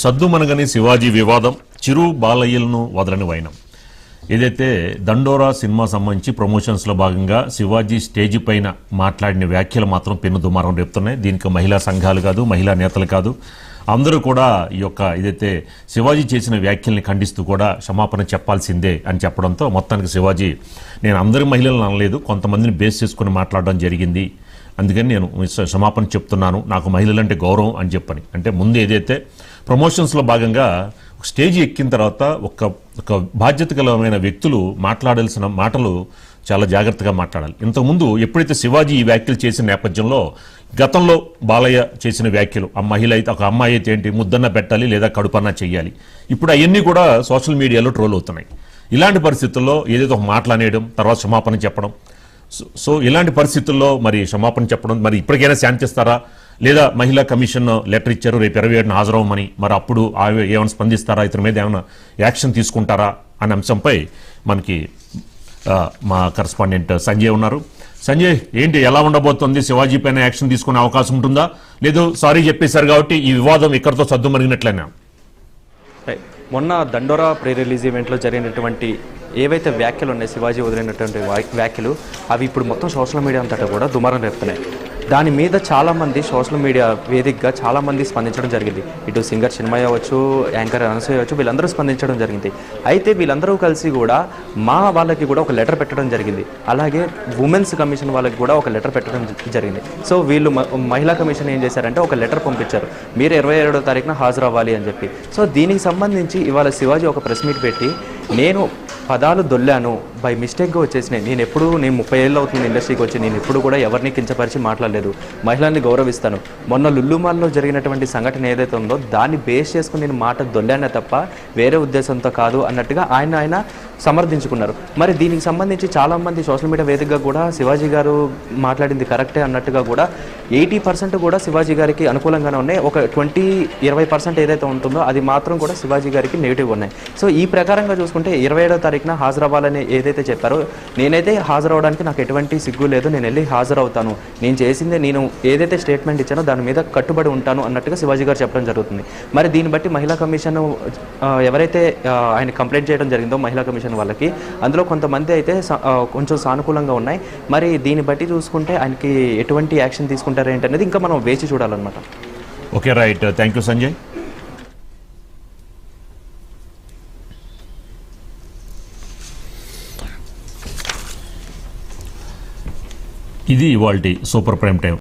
సద్దుమనగని శివాజీ వివాదం చిరు బాలయ్యలను వదలని వైనం. ఏదైతే దండోరా సినిమా సంబంధించి ప్రమోషన్స్లో భాగంగా శివాజీ స్టేజీ పైన మాట్లాడిన వ్యాఖ్యలు మాత్రం పెను దుమారం రేపుతున్నాయి. దీనికి మహిళా సంఘాలు కాదు, మహిళా నేతలు కాదు, అందరూ కూడా ఈ యొక్క ఏదైతే శివాజీ చేసిన వ్యాఖ్యల్ని ఖండిస్తూ కూడా క్షమాపణ చెప్పాల్సిందే అని చెప్పడంతో మొత్తానికి శివాజీ నేను అందరి మహిళలను అనలేదు, కొంతమందిని బేస్ చేసుకుని మాట్లాడడం జరిగింది, అందుకని నేను క్షమాపణ చెప్తున్నాను, నాకు మహిళలంటే గౌరవం అని చెప్పని. అంటే ముందు ఏదైతే ప్రమోషన్స్లో భాగంగా స్టేజ్ ఎక్కిన తర్వాత ఒక బాధ్యత గలమైన వ్యక్తులు మాట్లాడాల్సిన మాటలు చాలా జాగ్రత్తగా మాట్లాడాలి. ఇంతకుముందు ఎప్పుడైతే శివాజీ ఈ వ్యాఖ్యలు చేసిన నేపథ్యంలో గతంలో బాలయ్య చేసిన వ్యాఖ్యలు, ఆ మహిళ అయితే ఒక అమ్మాయి అయితే ఏంటి ముద్దన్న పెట్టాలి లేదా కడుపన్నా చెయ్యాలి, ఇప్పుడు అవన్నీ కూడా సోషల్ మీడియాలో ట్రోల్ అవుతున్నాయి. ఇలాంటి పరిస్థితుల్లో ఏదైతే ఒక మాట్లాడేయడం తర్వాత క్షమాపణ చెప్పడం, సో ఇలాంటి పరిస్థితుల్లో మరి క్షమాపణ చెప్పడం మరి ఇప్పటికైనా శాంతిస్తారా లేదా మహిళా కమిషన్ లెటర్ ఇచ్చారు రేపు 27న హాజరవ్వమని, మరి అప్పుడు ఏమైనా స్పందిస్తారా, ఇతని మీద ఏమైనా యాక్షన్ తీసుకుంటారా అనే అంశంపై మనకి మా కరెస్పాండెంట్ సంజయ్ ఉన్నారు. సంజయ్, ఏంటి ఎలా ఉండబోతోంది? శివాజీ పైన యాక్షన్ తీసుకునే అవకాశం ఉంటుందా, లేదు సారీ చెప్పేశారు కాబట్టి ఈ వివాదం ఇక్కడితో సద్దు మరిగినట్లయినా? మొన్న దండోరా ప్రీ రిలీజ్ ఈవెంట్లో జరిగినటువంటి ఏవైతే వ్యాఖ్యలు ఉన్నాయి, శివాజీ వదిలినటువంటి వ్యాఖ్యలు, అవి ఇప్పుడు మొత్తం సోషల్ మీడియా అంతటా కూడా దుమారం రేపుతున్నాయి. దాని మీద చాలామంది సోషల్ మీడియా వేదికగా చాలామంది స్పందించడం జరిగింది. ఇటు సింగర్ చిన్మయ్య అవ్వచ్చు, యాంకర్ అనసూయ అవ్వచ్చు, వీళ్ళందరూ స్పందించడం జరిగింది. అయితే వీళ్ళందరూ కలిసి కూడా మా వాళ్ళకి కూడా ఒక లెటర్ పెట్టడం జరిగింది. అలాగే ఉమెన్స్ కమిషన్ వాళ్ళకి కూడా ఒక లెటర్ పెట్టడం జరిగింది. సో వీళ్ళు మహిళా కమిషన్ ఏం చేశారంటే ఒక లెటర్ పంపించారు, మీరు 27వ తారీఖున హాజరవ్వాలి అని చెప్పి. సో దీనికి సంబంధించి ఇవాళ శివాజీ ఒక ప్రెస్ మీట్ పెట్టి నేను పదాలు దొల్లాను, బై మిస్టేక్గా వచ్చేసినాయి, నేను 30 ఏళ్ళు అవుతుంది ఇండస్ట్రీకి వచ్చి, నేను ఎప్పుడు కూడా ఎవరిని కించపరిచి మాట్లాడలేదు, మహిళల్ని గౌరవిస్తాను, మొన్న లుల్లుమాల్లో జరిగినటువంటి సంఘటన ఏదైతే ఉందో దాన్ని బేస్ చేసుకుని నేను మాట దొల్లానే తప్ప వేరే ఉద్దేశంతో కాదు అన్నట్టుగా ఆయన సమర్థించుకున్నారు. మరి దీనికి సంబంధించి చాలామంది సోషల్ మీడియా వేదికగా కూడా శివాజీ గారు మాట్లాడింది కరెక్టే అన్నట్టుగా కూడా 80% కూడా శివాజీ గారికి అనుకూలంగానే ఉన్నాయి. ఒక 20% ఏదైతే ఉంటుందో అది మాత్రం కూడా శివాజీ గారికి నెగిటివ్ ఉన్నాయి. సో ఈ ప్రకారంగా చూసుకుంటే 27వ తారీఖున హాజరవ్వాలని ఏదైతే చెప్పారో, నేనైతే హాజరవడానికి నాకు ఎటువంటి సిగ్గు లేదు, నేను వెళ్ళి హాజరవుతాను, నేను చేసిందే, నేను ఏదైతే స్టేట్మెంట్ ఇచ్చానో దాని మీద కట్టుబడి ఉంటాను అన్నట్టుగా శివాజీ గారు చెప్పడం జరుగుతుంది. మరి దీన్ని బట్టి మహిళా కమిషన్ ఎవరైతే ఆయన కంప్లైంట్ చేయడం జరిగిందో మహిళా కమిషన్ వాళ్ళకి, అందులో కొంతమంది అయితే కొంచెం సానుకూలంగా ఉన్నాయి. మరి దీన్ని బట్టి చూసుకుంటే ఆయనకి ఎటువంటి యాక్షన్ తీసుకుంటారు ఏంటనేది ఇంకా మనం వేచి చూడాలన్నమాట. Okay, right, thank you Sanjay. ఇది ఇవాల్టి సూపర్ ప్రైమ్ టైం.